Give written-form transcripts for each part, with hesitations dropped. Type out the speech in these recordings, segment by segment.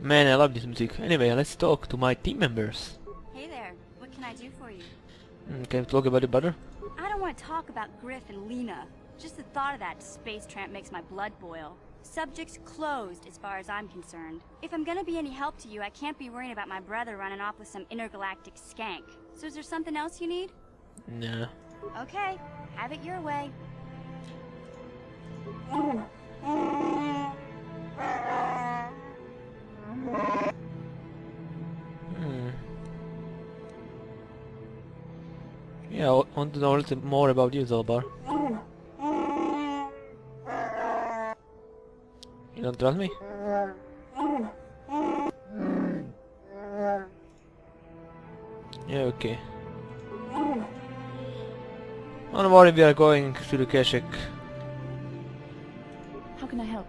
Man, I love this music. Anyway, let's talk to my team members. Hey there, what can I do for you? Can we talk about it better? I don't want to talk about Griff and Lena. Just the thought of that space tramp makes my blood boil. Subject's closed as far as I'm concerned. If I'm gonna be any help to you, I can't be worrying about my brother running off with some intergalactic skank. So is there something else you need? Nah. Okay, have it your way. Yeah, I want to know a little more about you, Zolbar. You don't trust me? Yeah, okay. Don't worry, we are going to the Keshik. How can I help?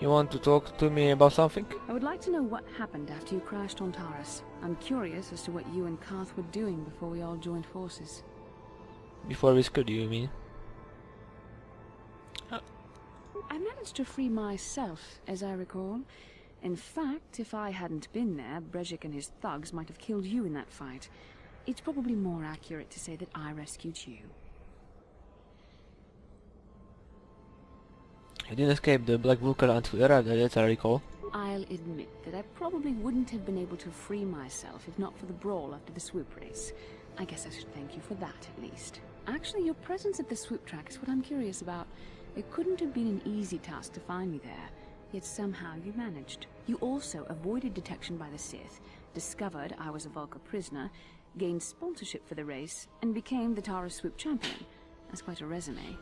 You want to talk to me about something? I would like to know what happened after you crashed on Taurus. I'm curious as to what you and Karth were doing before we all joined forces. Before we screwed you mean? I managed to free myself, as I recall. In fact, if I hadn't been there, Brejik and his thugs might have killed you in that fight. It's probably more accurate to say that I rescued you. You didn't escape the Black Vulcan until you arrived, as I recall. I'll admit that I probably wouldn't have been able to free myself if not for the brawl after the swoop race. I guess I should thank you for that, at least. Actually, your presence at the swoop track is what I'm curious about. It couldn't have been an easy task to find me there, yet somehow you managed. You also avoided detection by the Sith, discovered I was a Vulcan prisoner, gained sponsorship for the race, and became the Taurus swoop champion. That's quite a resume.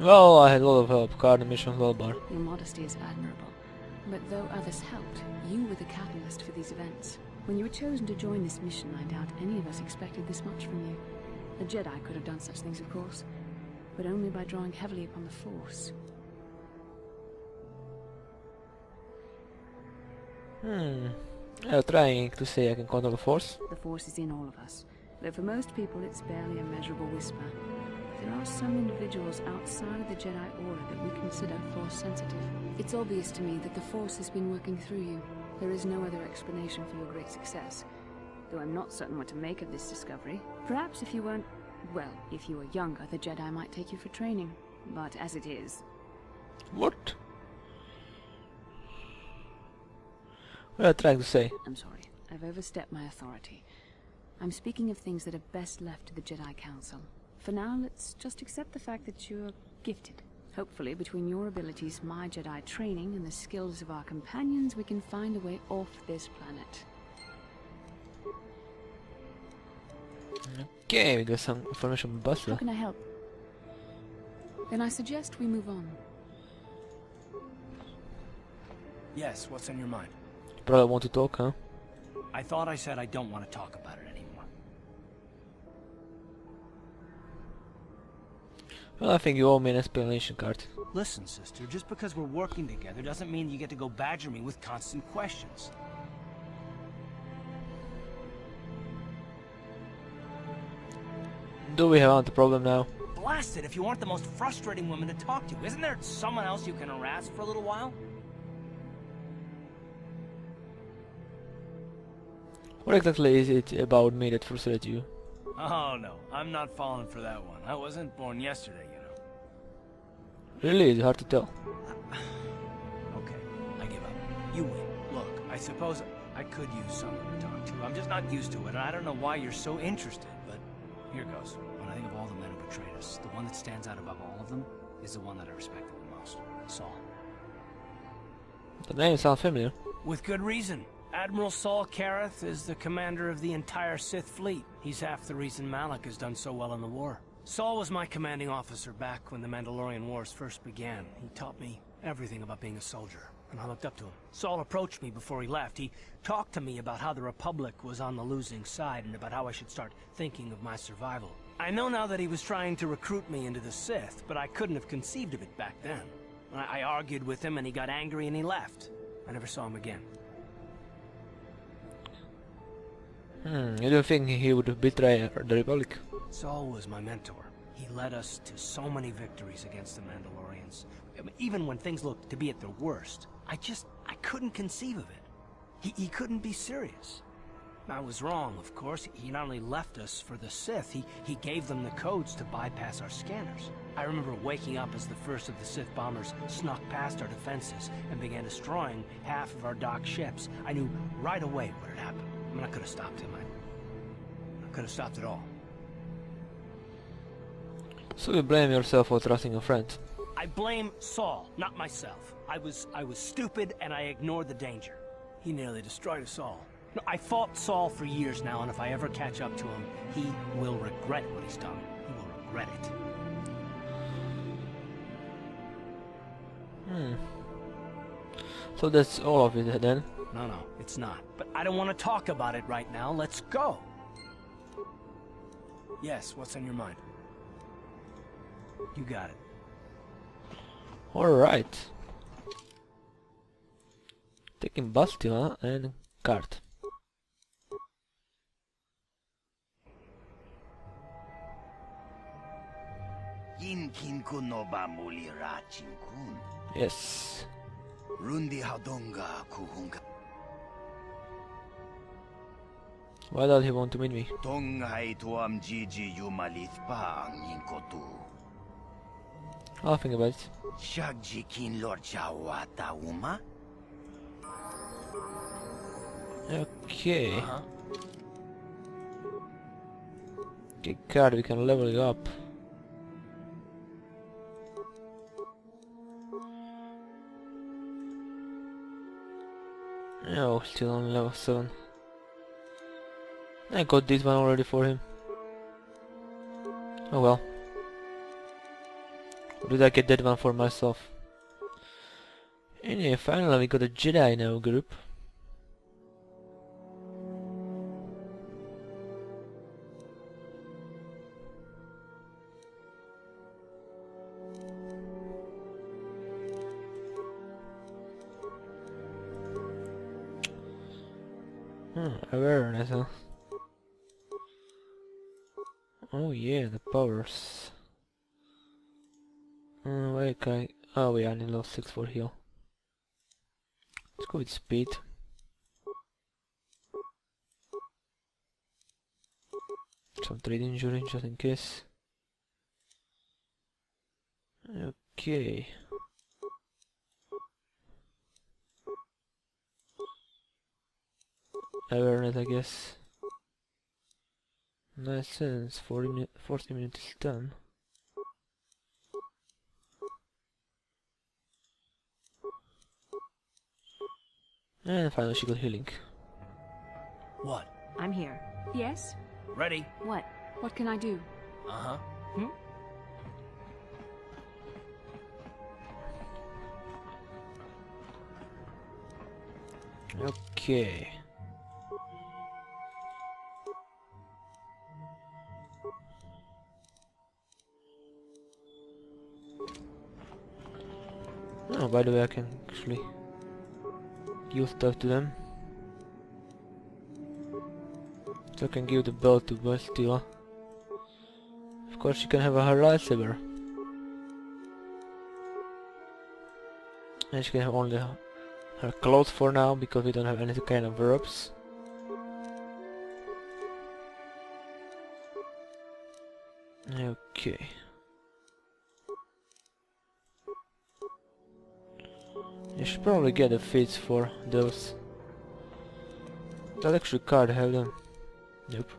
Well, I had a lot of help, Card mission Zolbar. Your modesty is admirable. But though others helped, you were the catalyst for these events. When you were chosen to join this mission, I doubt any of us expected this much from you. A Jedi could have done such things, of course, but only by drawing heavily upon the Force. You're trying to say I can control the Force? The Force is in all of us, though for most people it's barely a measurable whisper. There are some individuals outside of the Jedi Order that we consider Force-sensitive. It's obvious to me that the Force has been working through you. There is no other explanation for your great success. Though I'm not certain what to make of this discovery. Perhaps if you weren't... well, if you were younger, the Jedi might take you for training. But as it is... What? What are you trying to say? I'm sorry. I've overstepped my authority. I'm speaking of things that are best left to the Jedi Council. For now, let's just accept the fact that you're gifted. Hopefully, between your abilities, my Jedi training, and the skills of our companions, we can find a way off this planet. Okay, we got some information from Buster. How can I help? Then I suggest we move on. Yes, what's on your mind? You probably want to talk, huh? I thought I said I don't want to talk about it anymore. Well, I think you owe me an explanation card. Listen, sister, just because we're working together doesn't mean you get to go badger me with constant questions. Do we have a problem now? Blast it if you aren't the most frustrating woman to talk to. Isn't there someone else you can harass for a little while? What exactly is it about me that frustrated you? Oh no, I'm not falling for that one. I wasn't born yesterday, you know. Really, it's hard to tell. Okay, I give up. You win. Look, I suppose I could use someone to talk to. I'm just not used to it, and I don't know why you're so interested, but here goes. When I think of all the men who betrayed us, the one that stands out above all of them is the one that I respected the most. Saul. The name sounds familiar. With good reason. Admiral Saul Kareth is the commander of the entire Sith fleet. He's half the reason Malak has done so well in the war. Saul was my commanding officer back when the Mandalorian Wars first began. He taught me everything about being a soldier, and I looked up to him. Saul approached me before he left. He talked to me about how the Republic was on the losing side and about how I should start thinking of my survival. I know now that he was trying to recruit me into the Sith, but I couldn't have conceived of it back then. I argued with him and he got angry and he left. I never saw him again. You don't think he would betray the Republic? Saul was my mentor. He led us to so many victories against the Mandalorians. I mean, even when things looked to be at their worst, I couldn't conceive of it. He couldn't be serious. I was wrong, of course. He not only left us for the Sith, he gave them the codes to bypass our scanners. I remember waking up as the first of the Sith bombers snuck past our defenses and began destroying half of our docked ships. I knew right away what had happened. I mean, I could have stopped him. I could have stopped it all. So you blame yourself for trusting a friend. I blame Saul, not myself. I was stupid and I ignored the danger. He nearly destroyed us all. No, I fought Saul for years now, and if I ever catch up to him, he will regret what he's done. He will regret it. So that's all of it then? No, it's not. But I don't want to talk about it right now. Let's go. Yes, what's on your mind? You got it. Alright. Taking Bastion and card. Yes. Why does he want to meet me? I'll think about it. Okay. Okay, card, we can level it up. No, still on level 7. I got this one already for him. Oh well. Or did I get that one for myself? Anyway, finally we got a Jedi in our group. Awareness, huh? Oh yeah, the powers. Wait, can I... Oh yeah, I need level 6 for heal. Let's go with speed. Some trade injury, just in case. Okay. Awareness, I guess. Nice sense. 40 minutes is done. And finally she got healing. What? I'm here. Yes? Ready? What? What can I do? Uh-huh. Okay. Oh, by the way, I can actually give stuff to them. So I can give the belt to Bastila. Of course, she can have her lightsaber. And she can have only her clothes for now, because we don't have any kind of verbs. Okay. You should probably get the feats for those. That actually card have them. Nope.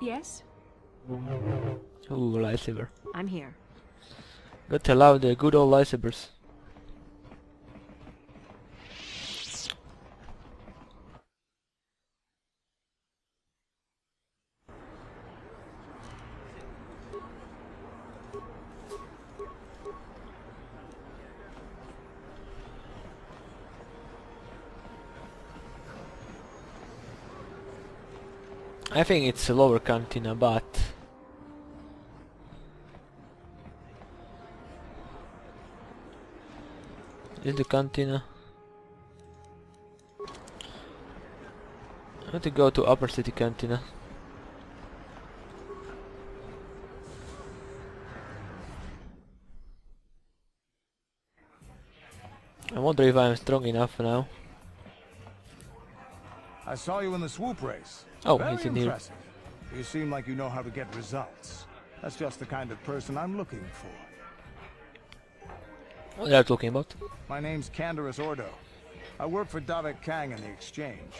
Yes? Ooh, lightsaber. I'm here. Gotta love the good old lightsabers. I think it's a lower cantina, but is the cantina? Let me go to Upper City Cantina. I wonder if I'm strong enough now. I saw you in the swoop race. Oh, Very he's in here. impressive. You seem like you know how to get results. That's just the kind of person I'm looking for. What are you talking about? My name's Canderous Ordo. I work for Davik Kang in the exchange.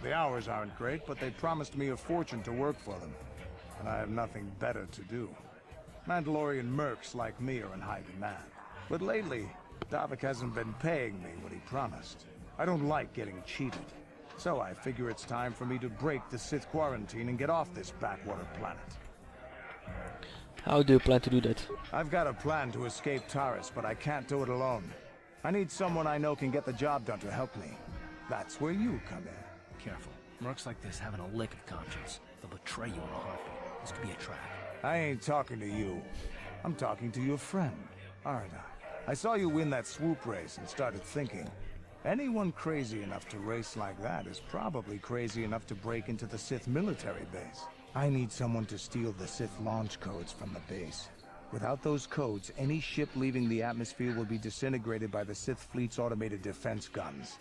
The hours aren't great, but they promised me a fortune to work for them. And I have nothing better to do. Mandalorian mercs like me are in high demand. But lately, Davik hasn't been paying me what he promised. I don't like getting cheated. So I figure it's time for me to break the Sith quarantine and get off this backwater planet. How do you plan to do that? I've got a plan to escape Taris, but I can't do it alone. I need someone I know can get the job done to help me. That's where you come in. Careful. Mercs like this haven't a lick of conscience. They'll betray you in a heartbeat. This could be a trap. I ain't talking to you. I'm talking to your friend, aren't I? I saw you win that swoop race and started thinking, anyone crazy enough to race like that is probably crazy enough to break into the Sith military base. I need someone to steal the Sith launch codes from the base. Without those codes, any ship leaving the atmosphere will be disintegrated by the Sith fleet's automated defense guns.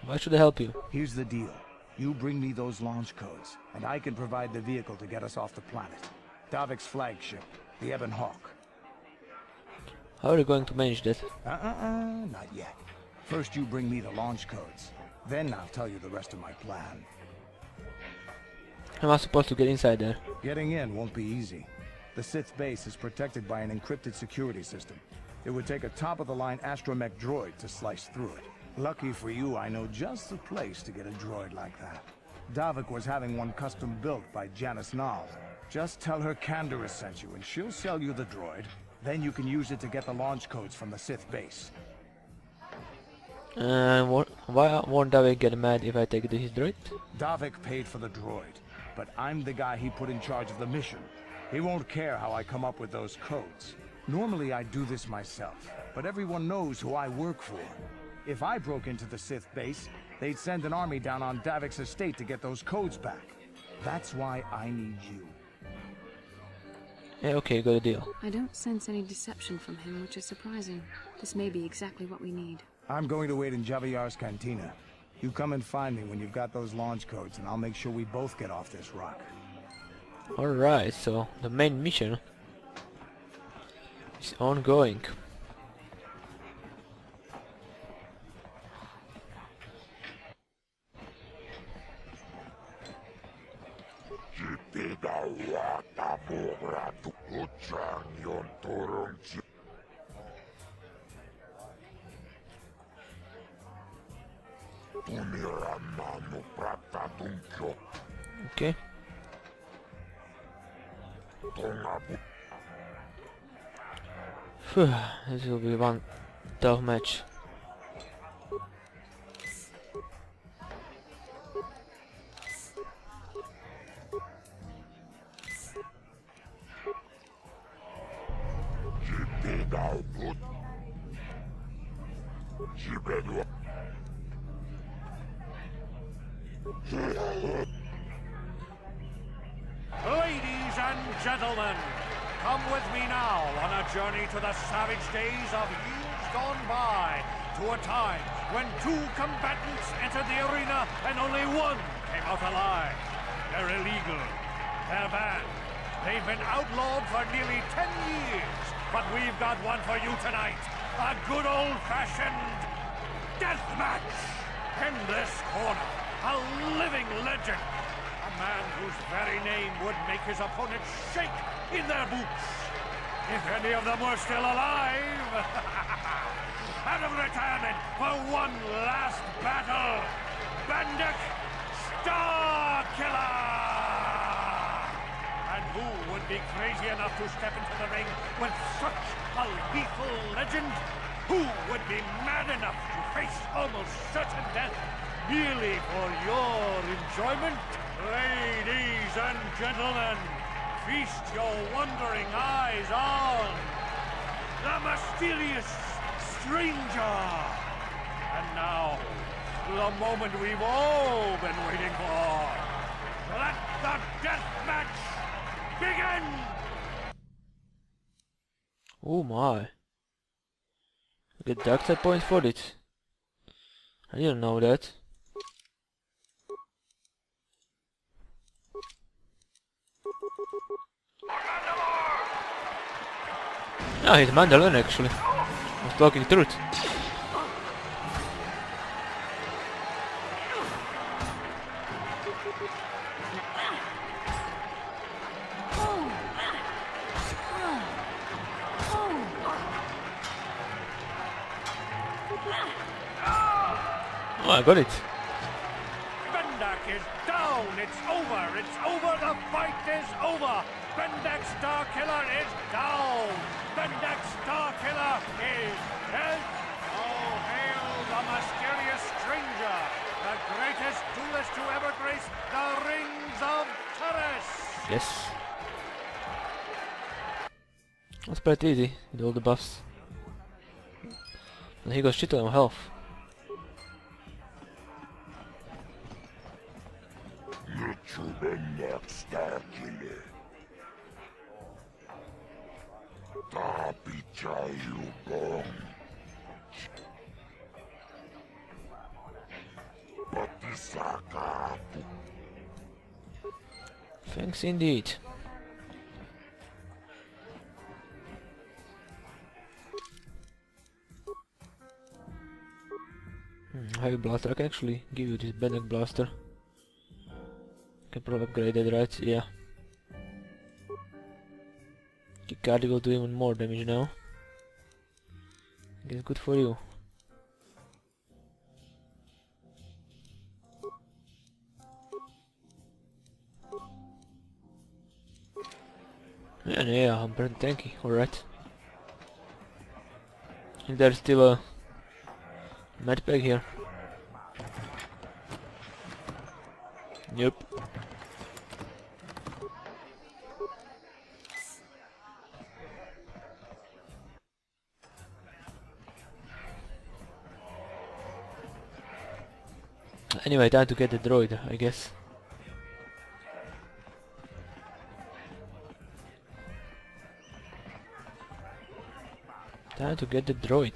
Why should I help you? Here's the deal. You bring me those launch codes, and I can provide the vehicle to get us off the planet. Davik's flagship, the Ebon Hawk. How are you going to manage that? Not yet. First you bring me the launch codes. Then I'll tell you the rest of my plan. Am I supposed to get inside there? Getting in won't be easy. The Sith base is protected by an encrypted security system. It would take a top-of-the-line astromech droid to slice through it. Lucky for you, I know just the place to get a droid like that. Davik was having one custom built by Janice Nall. Just tell her Canderous sent you and she'll sell you the droid. Then you can use it to get the launch codes from the Sith base. Why won't Davik get mad if I take his droid? Davik paid for the droid, but I'm the guy he put in charge of the mission. He won't care how I come up with those codes. Normally I'd do this myself, but everyone knows who I work for. If I broke into the Sith base, they'd send an army down on Davik's estate to get those codes back. That's why I need you. Yeah, okay, got a deal. I don't sense any deception from him, which is surprising. This may be exactly what we need. I'm going to wait in Javier's cantina. You come and find me when you've got those launch codes, and I'll make sure we both get off this rock. Alright, so the main mission is ongoing. Okay. Phew, this will be one tough match. Ladies and gentlemen, come with me now on a journey to the savage days of years gone by, to a time when two combatants entered the arena and only one came out alive. They're illegal. They're banned. They've been outlawed for nearly 10 years, but we've got one for you tonight. A good old-fashioned death match. In this corner, a living legend. A man whose very name would make his opponents shake in their boots. If any of them were still alive. Out of retirement for one last battle. Bendak, Starkiller! And who would be crazy enough to step into the ring with such a lethal legend? Who would be mad enough to face almost certain death merely for your enjoyment? Ladies and gentlemen, feast your wondering eyes on the mysterious stranger. And now, The moment we've all been waiting for. Let the death match begin! Oh my. I get dark side points for it. I didn't know that. No, he's Mandalorian actually. I was talking truth. Oh, I got it. Bendak is down! It's over! It's over! The fight is over! Bendak Starkiller is down! Bendak Starkiller is dead! Oh, hail the mysterious stranger! The greatest duelist to ever grace the rings of Taris! Yes. That's pretty easy with all the buffs. And he got shit on health. Bendak Starkiller. Tapi cayu bom. Patisaka. Thanks indeed. Heavy blaster. I can actually give you this Bendak blaster. Can probably upgrade it, right? Yeah. Kikadi will do even more damage now. Guess good for you. Yeah, I'm pretty tanky, alright. And there's still a medpack here. Yep. Anyway, time to get the droid, I guess. Time to get the droid.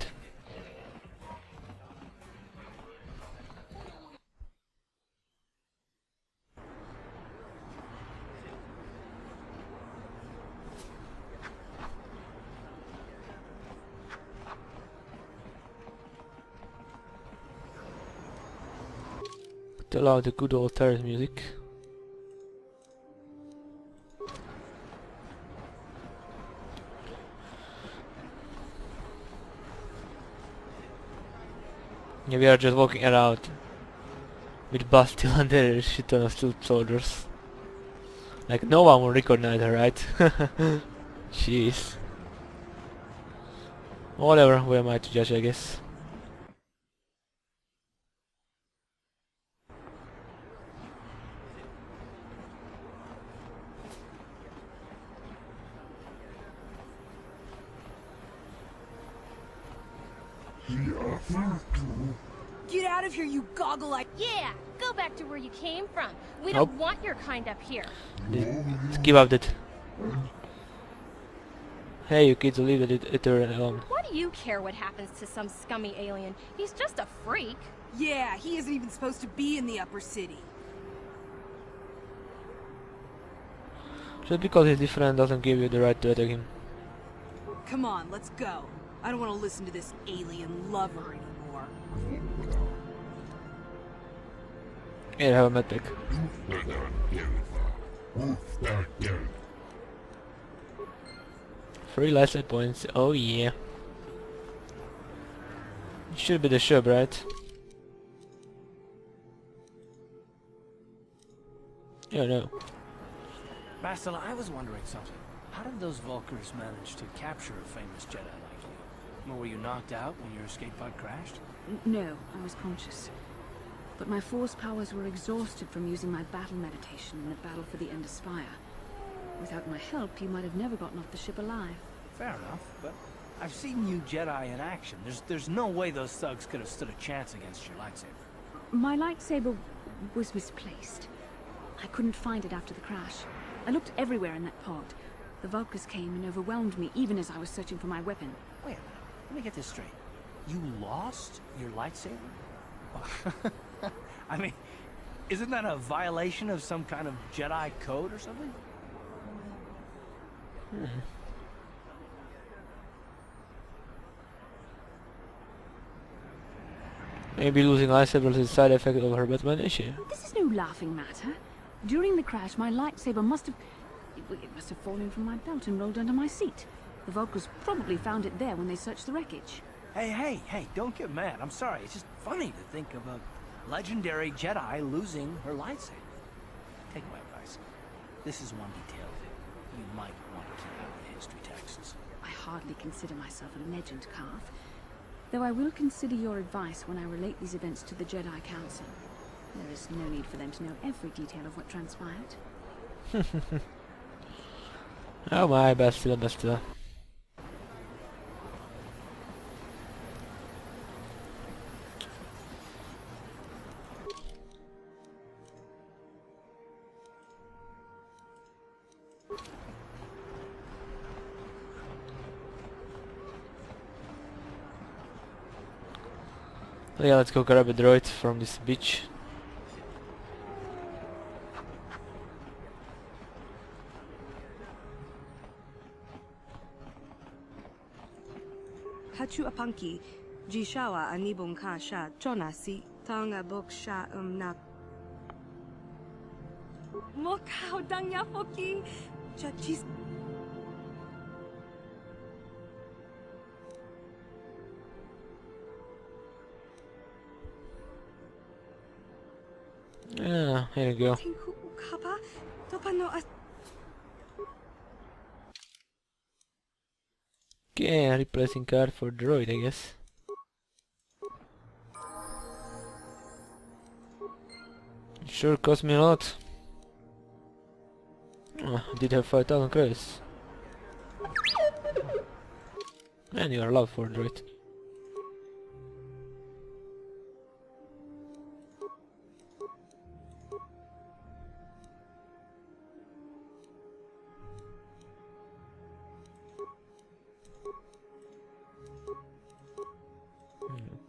Still out the good old Taris music. Yeah, we are just walking around with Bastille and there is shit ton of still soldiers. Like no one will recognize her, right? Jeez. Whatever, who am I to judge, I guess. Get out of here, you goggle-eyed— Yeah, go back to where you came from. We Nope. don't want your kind up here. Let's give up that. Hey, you kids, leave it alone. Why do you care what happens to some scummy alien? He's just a freak. Yeah, he isn't even supposed to be in the upper city. Just because he's different doesn't give you the right to attack him. Come on, let's go. I don't want to listen to this alien lover anymore. Here, have a medpack. Free life set points, oh yeah. It should be the ship, right? Yeah, no. Bastila, I was wondering something. How did those Vulkars manage to capture a famous Jedi like you? Or were you knocked out when your escape pod crashed? No, I was conscious. But my force powers were exhausted from using my battle meditation in the battle for the Ender Spire. Without my help, you might have never gotten off the ship alive. Fair enough, but I've seen you Jedi in action. There's no way those thugs could have stood a chance against your lightsaber. My lightsaber was misplaced. I couldn't find it after the crash. I looked everywhere in that pod. The Vulkars came and overwhelmed me even as I was searching for my weapon. Wait a minute. Let me get this straight. You lost your lightsaber? I mean, isn't that a violation of some kind of Jedi code or something? Maybe losing lightsabers is a side effect of her Batman issue. This is no laughing matter. During the crash, my lightsaber must have... It must have fallen from my belt and rolled under my seat. The Vulkars probably found it there when they searched the wreckage. Hey, don't get mad. I'm sorry. It's just funny to think of a legendary Jedi losing her lightsaber. Take my advice. This is one detail that you might want to keep out of the history texts. I hardly consider myself a legend, Carth. Though I will consider your advice when I relate these events to the Jedi Council. There is no need for them to know every detail of what transpired. Oh my, bästa. Yeah, let's go grab a droid from this beach. Hachu apanki, jishawa anibong ka sha chonasi, tanga bok sha na. Mokao dangya foki, chachis. Yeah, here you go. Okay, replacing card for droid, I guess. Sure cost me a lot. Oh, I did have 5,000 credits. And you are allowed for droid.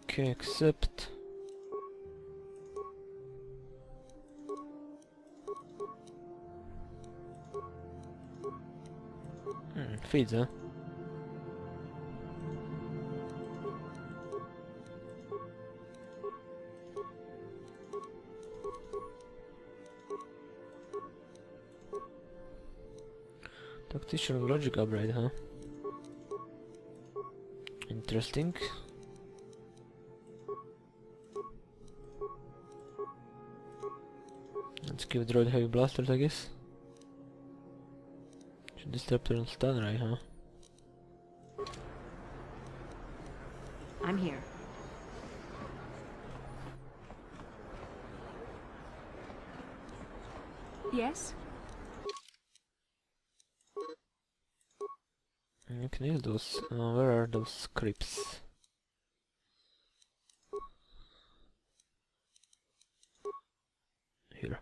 Okay, accept. Feeds, huh? Tactician logic upgrade, huh? Interesting. Let's give droid heavy blasters, I guess. Should disruptor and stun ray, huh? I'm here. Yes? You can use those. Where are those scripts? Here.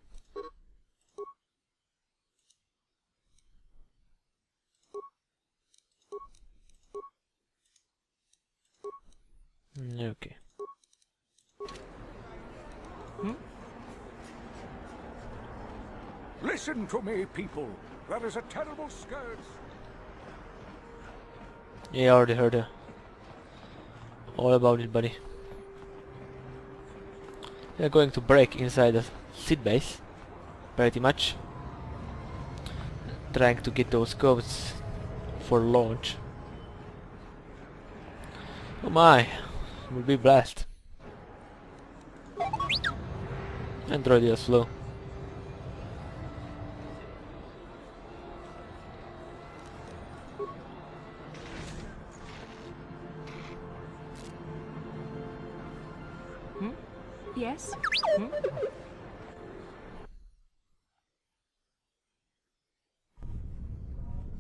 Okay. Listen to me, people. That is a terrible scourge. Yeah, I already heard all about it, buddy. They're going to break inside the Sith base, pretty much. Trying to get those codes for launch. Oh my, will be blast. Android is slow. Yes?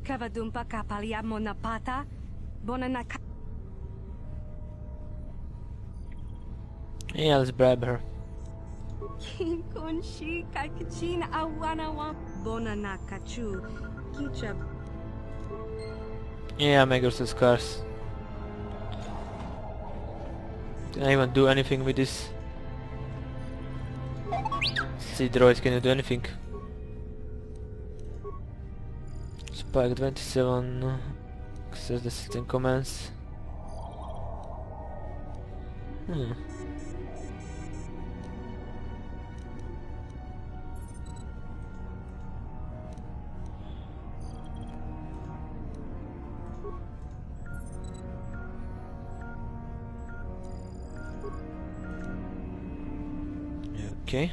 Kavadumpa kapalia monapata, bonanaka. Yeah, let's bribe her. Kinkunshi kakachin awanawa bonana kachu kicha. Yeah, make us scars. Can I even do anything with this? See droids, can you do anything? Spike 27, access the system commands. Okay.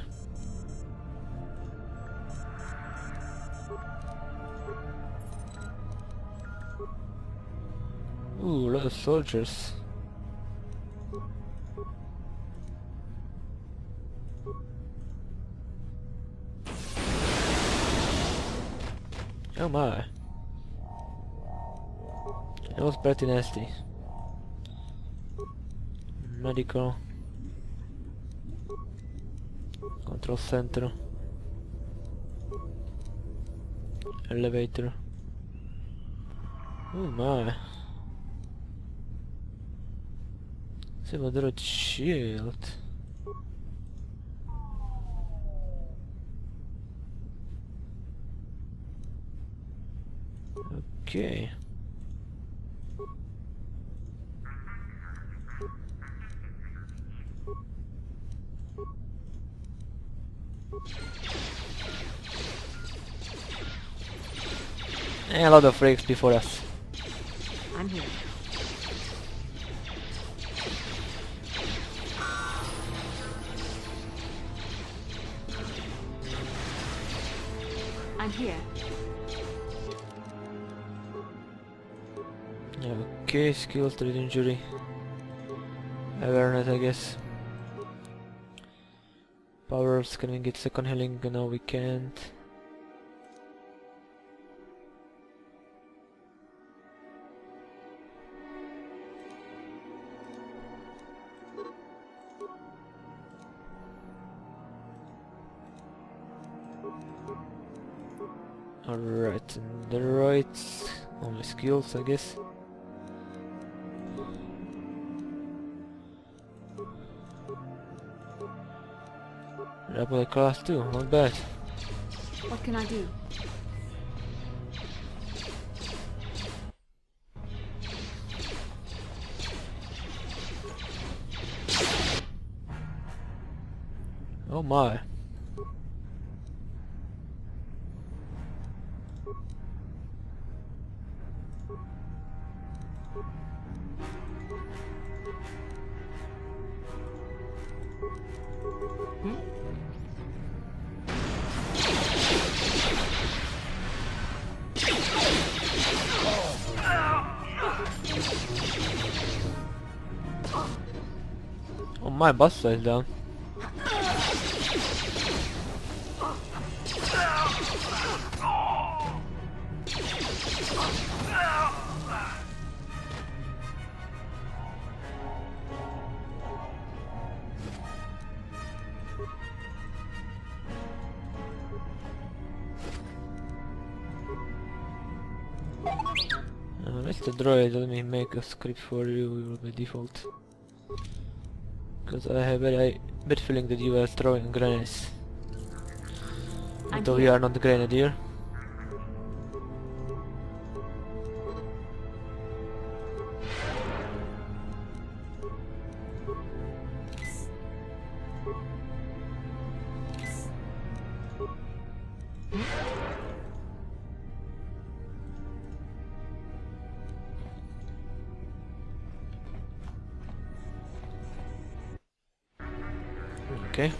Ooh, a lot of soldiers. Oh my. That was pretty nasty. Medical. Control center. Elevator. Oh my. Civil droid shield. Okay. And a lot of freaks before us. I'm here. I'm here. Okay, skills, treat injury. Awareness, I guess. Powers, can we get second healing? No, we can't. Alright, and the right, only skills, I guess. Rebel class 2, not bad. What can I do? Oh my. Oh my, boss fell down. Mr. Droid, let me make a script for you by default. Because I have a bad feeling that you are throwing grenades. Although you are not the grenadier. Okay.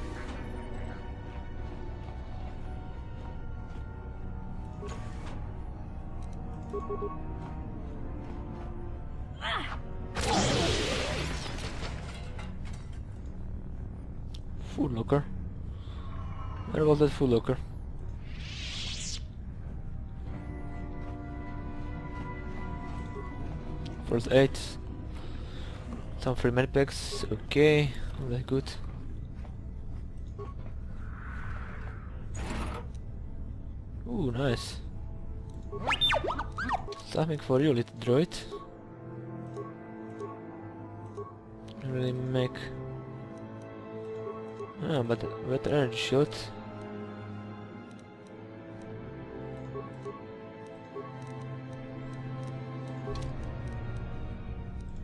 Food locker. Where was that food locker? First aid. Some free medpacks. Okay, all that good. Ooh, nice. Something for you, little droid. Really make... Ah, but better energy shield.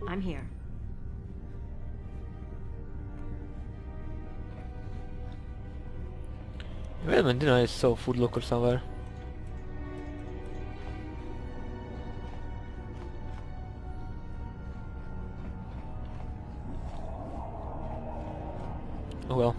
I'm here. Wait a minute, didn't I saw food locker somewhere? Oh well.